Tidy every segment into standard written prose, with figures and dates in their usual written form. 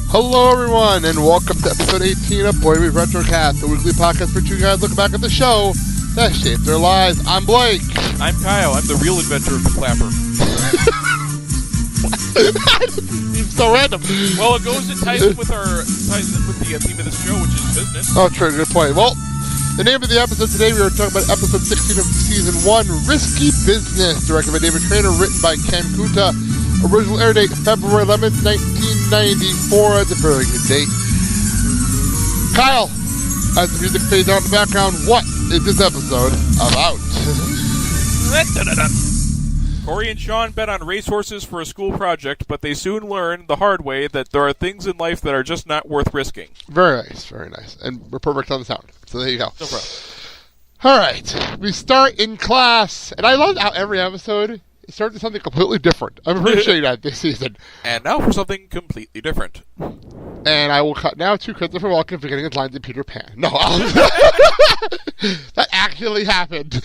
Hello, everyone, and welcome to episode 18 of Boy Meets Retrocast, the weekly podcast for two guys looking back at the show that shaped their lives. I'm Blake. I'm Kyle. I'm the real inventor of the clapper. Seems so random. Well, it ties in with the theme of this show, which is business. Oh, true. Good point. Well, the name of the episode today, we are talking about episode 16 of season 1, Risky Business, directed by David Trainer, written by Ken Kuta. Original air date, February 11th, 1994. That's a very good date. Kyle, as the music fades out in the background, what is this episode about? Corey and Shawn bet on racehorses for a school project, but they soon learn the hard way that there are things in life that are just not worth risking. Very nice, very nice. And we're perfect on the sound. So there you go. No problem. All right. We start in class. And I love how every episode it starts with something completely different. I'm appreciating that this season. And now for something completely different. And I will cut now to Christopher Walken for getting his lines in Peter Pan. No, that actually happened.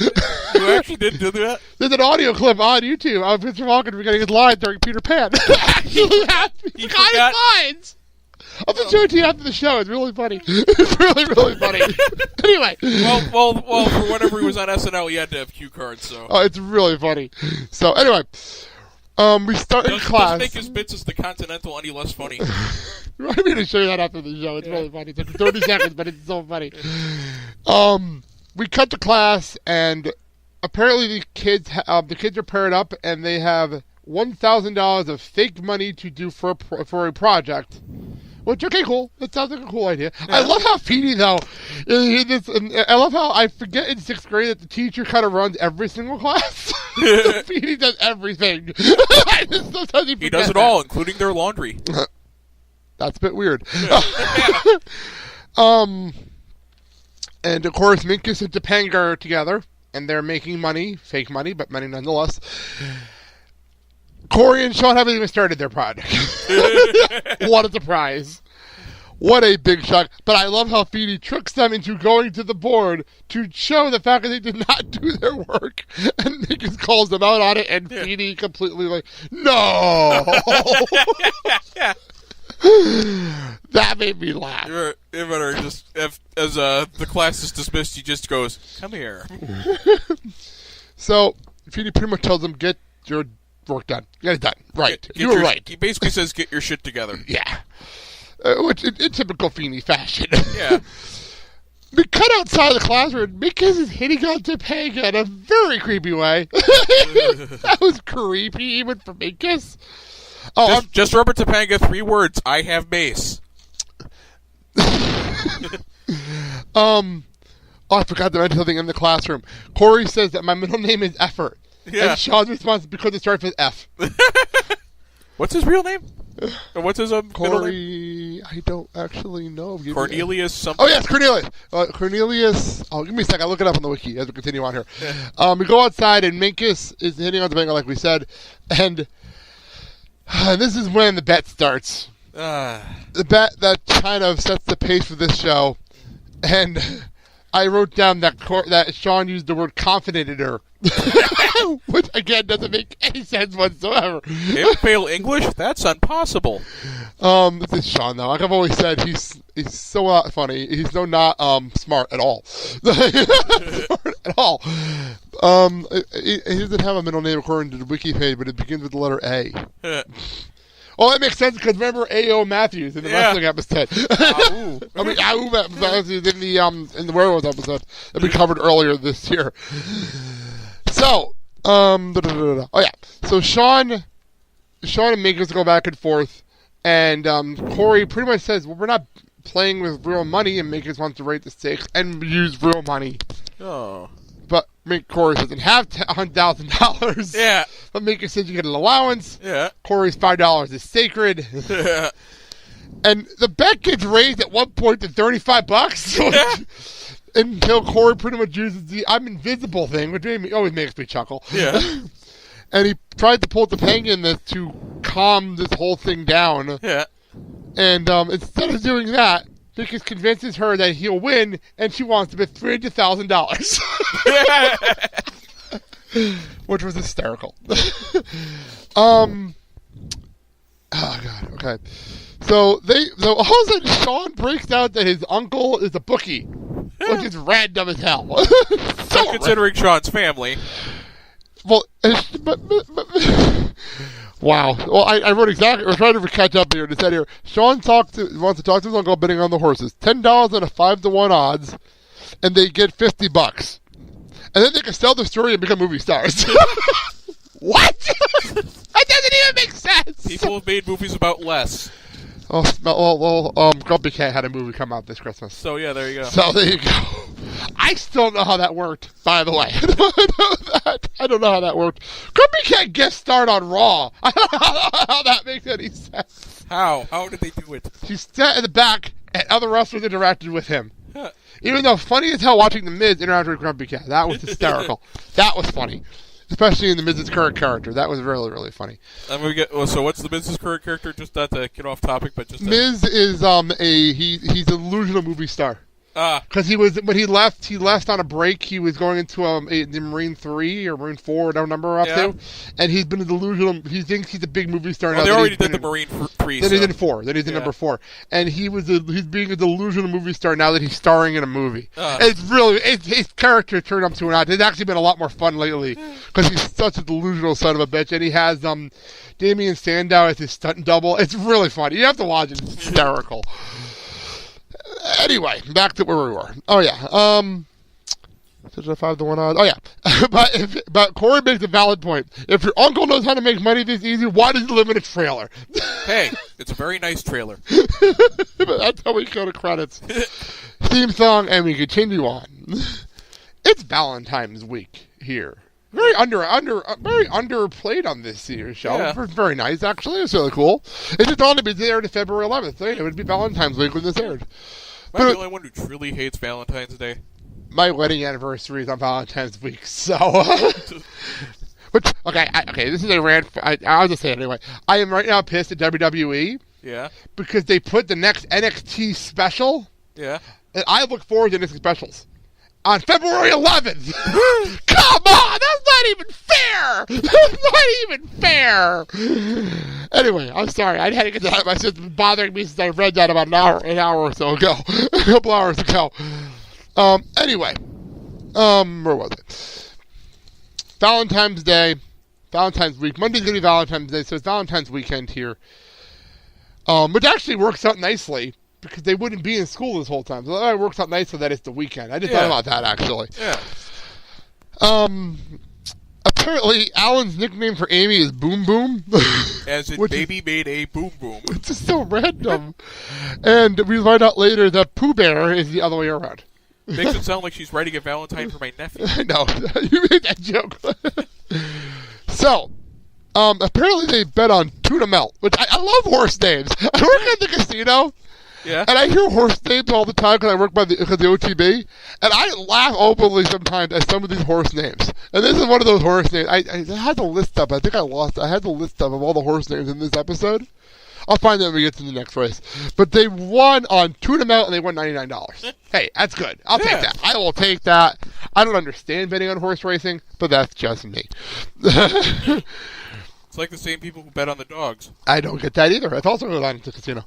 You actually did do that? There's an audio clip on YouTube of Christopher Walken for getting his lines during Peter Pan. Actually happened. He got his lines. I'll just show it to you after the show. It's really funny. It's really, really funny. Anyway. Well, for whenever he was on SNL, he had to have cue cards, so. Oh, it's really funny. So, anyway. We start in class. Doesn't make his bits as the Continental any less funny. I'm going to show you that after the show. It's really funny. It's like 30 seconds, but it's so funny. We cut to class, and apparently the kids are paired up, and they have $1,000 of fake money to do for a project. Which, okay, cool. That sounds like a cool idea. Yeah. I love how Petey, though, I love how I forget in 6th grade that the teacher kind of runs every single class. Petey does everything. He does it all, including their laundry. That's a bit weird. And, of course, Minkus and Topanga are together, and they're making money. Fake money, but money nonetheless. Corey and Shawn haven't even started their project. What a surprise. What a big shock. But I love how Feedy tricks them into going to the board to show the fact that they did not do their work. And Minkus calls them out on it, and Feedy completely like, no! That made me laugh. You better just, as the class is dismissed, he just goes, come here. So, Feedy pretty much tells them, get your work done. Get it done. Right. You were right. He basically says, get your shit together. Yeah. Which, in typical Feeny fashion. Yeah. We cut outside the classroom. Minkus is hitting on Topanga in a very creepy way. That was creepy, even for Minkus. Oh, just remember, Topanga, 3 words. I have mace. I forgot to mention something in the classroom. Corey says that my middle name is Effort. Yeah. And Shawn's response is because it starts with F. What's his real name? Or what's his middle name? I don't actually know. Cornelius something. Oh, yes, Cornelius. Cornelius. Oh, give me a second. I'll look it up on the wiki as we continue on here. We go outside, and Minkus is hitting on Topanga, like we said. And this is when the bet starts. The bet that kind of sets the pace for this show. And I wrote down that Shawn used the word confident in her. Which, again, doesn't make any sense whatsoever. Him fail English? That's impossible. This is Shawn, though. Like I've always said, he's so not funny. He's so not smart at all. Smart at all. He doesn't have a middle name according to the wiki page, but it begins with the letter A. Oh, that makes sense because remember A.O. Matthews in the wrestling episode. I mean, A.O. Matthews in the werewolves episode that we covered earlier this year. So, oh yeah. So Shawn and Minkus go back and forth, and Corey pretty much says, "Well, we're not playing with real money," and Minkus wants to rate the stakes and use real money. Oh. But Corey doesn't have $100,000. Yeah. But Minkus says you get an allowance. Yeah. Corey's $5 is sacred. Yeah. And the bet gets raised at one point to $35. Until Corey pretty much uses the I'm invisible thing, which always makes me chuckle. Yeah. And he tried to pull Topanga in this to calm this whole thing down. Yeah. And instead of doing that, Minkus convinces her that he'll win, and she wants to bet $300,000. Which was hysterical. Oh God. Okay. So all of a sudden Shawn breaks out that his uncle is a bookie, which is random as hell. So considering Shawn's family. Well, wow. Well, I wrote exactly. We're trying to catch up here. It said here, Shawn wants to talk to his uncle betting on the horses. $10 on a 5-to-1 odds, and they get $50. And then they can sell the story and become movie stars. What? That doesn't even make sense. People have made movies about less. Grumpy Cat had a movie come out this Christmas. So yeah, there you go. So there you go. I still don't know how that worked, by the way. I don't know how that worked. Grumpy Cat guest starred on Raw. I don't know how that makes any sense. How? How did they do it? She sat in the back and other wrestlers interacted with him. Even though funny as hell watching The Miz interact with Grumpy Cat. That was hysterical. That was funny. Especially in The Miz's current character. That was really, really funny. So what's The Miz's current character? Just not to get off topic, but just... Miz is he's an illusional movie star. Because when he left on a break. He was going into the Marine 3 or Marine 4, whatever number we're up to, and he's been a delusional. He thinks he's a big movie star. Well, they already did the Marine 3. Then he's in 4. Then he's in number 4, and he's being a delusional movie star now that he's starring in a movie. It's really his character turned up to an odd. It's actually been a lot more fun lately because he's such a delusional son of a bitch, and he has Damian Sandow as his stunt double. It's really funny. You have to watch it. It's hysterical. Anyway, back to where we were. Oh yeah, such a 5-to-1 odds. Oh yeah, but Corey makes a valid point. If your uncle knows how to make money this easy, why does he live in a trailer? Hey, it's a very nice trailer. But that's how we go to credits. Theme song, and we continue on. It's Valentine's week here. Very underplayed on this year's show. Yeah. Very nice, actually. It's really cool. It just only be aired February 11th. So it would be Valentine's week when this aired. Am I the only one who truly hates Valentine's Day? My wedding anniversary is on Valentine's week, so... Okay, this is a rant. I'll just say it anyway. I am right now pissed at WWE. Yeah. Because they put the next NXT special. Yeah. And I look forward to NXT specials. On February 11th. Come on, that's not even fair. That's not even fair. Anyway, I'm sorry. I had to get that out of my system. It's been bothering me since I read that about an hour or so ago. A couple hours ago. Anyway. Where was it? Valentine's Day. Valentine's week. Monday's going to be Valentine's Day, so it's Valentine's weekend here. Which actually works out nicely. Because they wouldn't be in school this whole time. So it works out nice so that it's the weekend. I just thought about that, actually. Yeah. Apparently, Alan's nickname for Amy is Boom Boom. As in baby made a boom boom. It's just so random. And we find out later that Pooh Bear is the other way around. Makes it sound like she's writing a Valentine for my nephew. I know. You made that joke. So... apparently they bet on tuna melt, which I love horse names. I work at the casino, yeah, and I hear horse names all the time because I work because the OTB, and I laugh openly sometimes at some of these horse names. And this is one of those horse names. I had the list up. I think I lost. I had the list up of all the horse names in this episode. I'll find them when we get to the next race. But they won on tuna melt, and they won $99. Hey, that's good. I'll take that. I will take that. I don't understand betting on horse racing, but that's just me. It's like the same people who bet on the dogs. I don't get that either. That's also going on to the casino.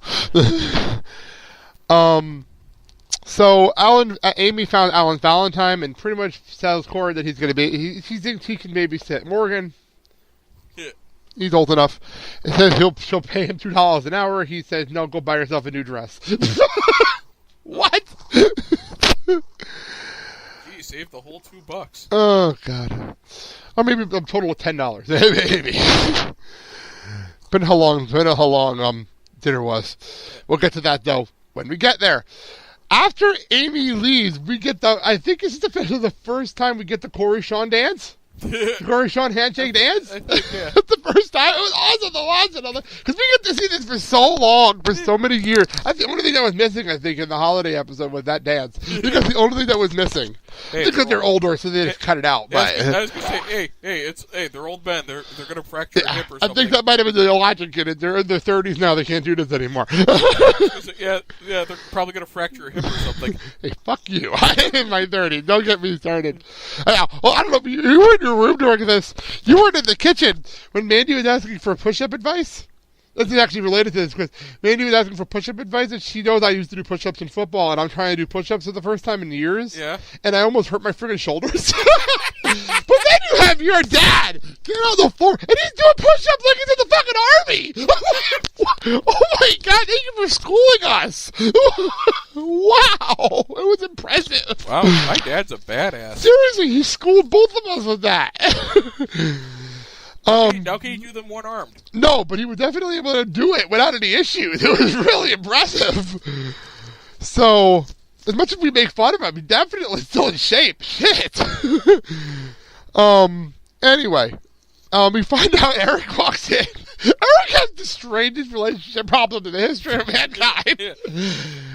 So Amy found Alan Valentine and pretty much tells Corey that he's going to be. He thinks he can babysit Morgan. Yeah. He's old enough. It says she'll pay him $2 an hour. He says, "No, go buy yourself a new dress." What? Gee, saved the whole $2. Oh God. Or maybe a total of $10. Maybe. Depending how long dinner was. We'll get to that though when we get there. After Amy leaves, we get I think this is the first time we get the Corey Shawn dance. Corey Shawn handshake dance? I think, yeah. That's the first time. It was awesome to watch it. Because we get to see this for so long, for so many years. That's the only thing that was missing, I think, in the holiday episode was that dance. Because the only thing that was missing. Because they're older, so they just cut it out. I was going to say, they're old men. They're going to fracture a hip or something. I think that might have been the logic in it. They're in their 30s now. They can't do this anymore. Yeah, they're probably going to fracture a hip or something. Hey, fuck you. I'm in my 30s. Don't get me started. Well, I don't know if you were in your room during this. You weren't in the kitchen when Mandy was asking for push-up advice. This is actually related to this because Mandy was asking for push-up advice, and she knows I used to do push-ups in football, and I'm trying to do push-ups for the first time in years. Yeah. And I almost hurt my friggin' shoulders. But then you have your dad get on the floor, and he's doing push-ups like he's in the fucking army. Oh my God! Thank you for schooling us. Wow, it was impressive. Wow, my dad's a badass. Seriously, he schooled both of us with that. How can you do them one-armed? No, but he was definitely able to do it without any issues. It was really impressive. So, as much as we make fun of him, he's definitely still in shape. Shit. Anyway, we find out Eric walks in. Eric has the strangest relationship problem in the history of mankind. Yeah.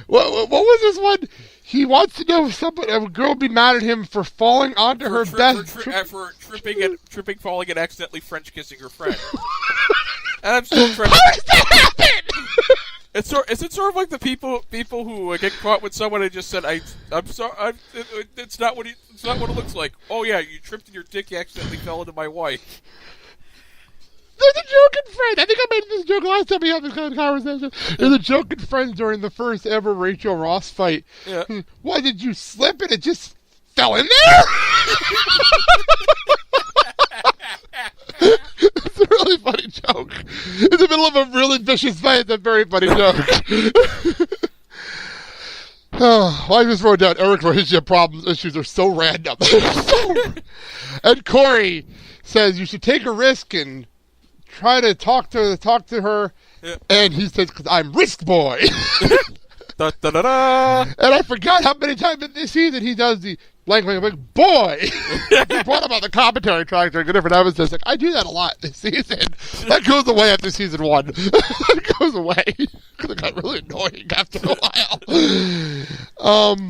What was this one? He wants to know if a girl would be mad at him for falling onto her bed. For tripping, falling, and accidentally French kissing her friend. And I'm still trying. How does that happen? Is it sort of like the people who get caught with someone and just said, I'm sorry, it's not what it looks like. Oh yeah, you tripped and your dick accidentally fell into my wife. There's a joke in Friends. I think I made this joke last time we had this kind of conversation. There's a joke in Friends during the first ever Rachel Ross fight. Yeah. Why did you slip and it just fell in there? It's a really funny joke. In the middle of a really vicious fight, it's a very funny joke. Well, I just wrote down Eric's relationship problems issues are so random. And Corey says you should take a risk and try to talk to her, yeah. And he says, "Because I'm Risk Boy." Da, da, da, da. And I forgot how many times in this season he does the blank boy. He brought him on the commentary track during a different episode. Like, I do that a lot this season. That goes away after season 1. That goes away because it got really annoying after a while.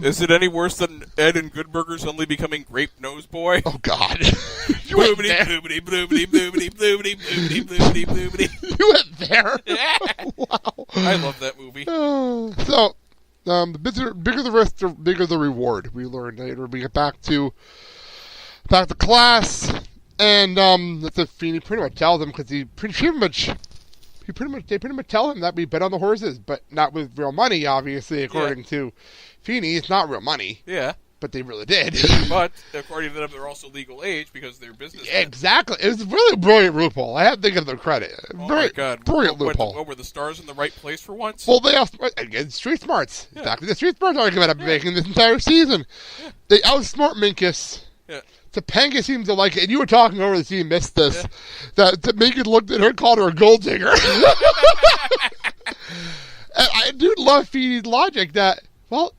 Is it any worse than Ed and Good Burger suddenly becoming Grape Nose Boy? Oh God! You bloobity, bloobity, bloobity, bloobity, bloobity, bloobity, bloobity, bloobity. You went there. Wow! I love that movie. The bigger the risk, the bigger the reward. We learned later. We get back to class, and that's what Feeney pretty much tells them because they pretty much tell him that we bet on the horses, but not with real money, obviously, according to Feeney. It's not real money. Yeah. But they really did. But according to them, they're also legal age because they're business. Exactly. It was a really brilliant loophole. I have to give them credit. Oh my God. Brilliant loophole. Were the stars in the right place for once? Well, they also, again, street smarts. Yeah. Exactly the street smarts argument I've been making this entire season. Yeah. They outsmart Minkus. Yeah. Topanga seems to like it. And you were talking over the scene, missed this. Yeah. That Minkus looked at her and called her a gold digger. And I do love Feeney's logic that, well,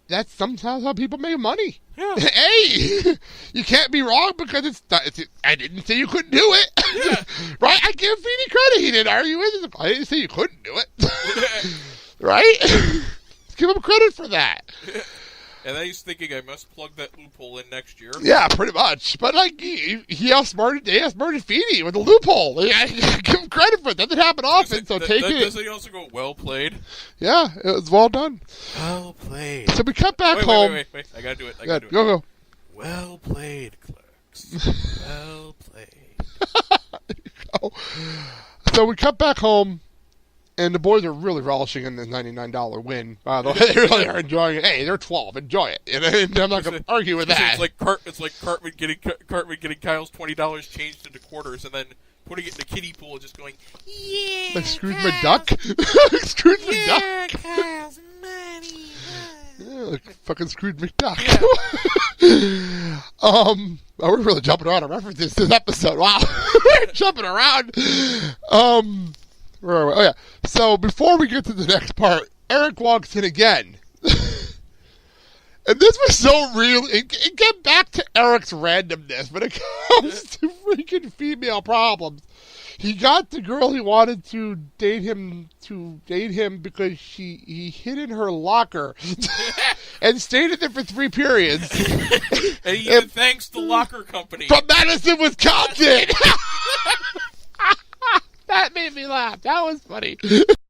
that's sometimes how people make money. Yeah. Hey, you can't be wrong because I didn't say you couldn't do it. Yeah. Right? I give Feeney credit. He didn't argue with it. I didn't say you couldn't do it. Right? Give him credit for that. Yeah. And then he's thinking, I must plug that loophole in next year. Yeah, pretty much. But like he outsmarted Feeney with the loophole. I give him credit for it. That doesn't happen often, so take it. Doesn't he also go, well played? Yeah, it was well done. Well played. So we cut back home. Wait. I gotta do it. Go. Well played, clerks. Well played. There you go. So we cut back home. And the boys are really relishing in this $99 win. By the way, they really are enjoying it. Hey, they're 12. Enjoy it. And I'm not going to argue with that. It's like Cartman getting Kyle's $20 changed into quarters and then putting it in the kiddie pool and just going, yeah. Like Scrooge McDuck. Scrooge McDuck. Kyle's money. Yeah, like fucking Scrooge McDuck. Yeah. We're really jumping around on references this episode. Wow, we're jumping around. Oh, yeah. So before we get to the next part, Eric walks in again. And this was so real. It get back to Eric's randomness when it comes to freaking female problems. He got the girl he wanted to date him because he hid in her locker and stayed in there for 3 periods. And even thanks the locker company. From Madison, Wisconsin. That made me laugh. That was funny.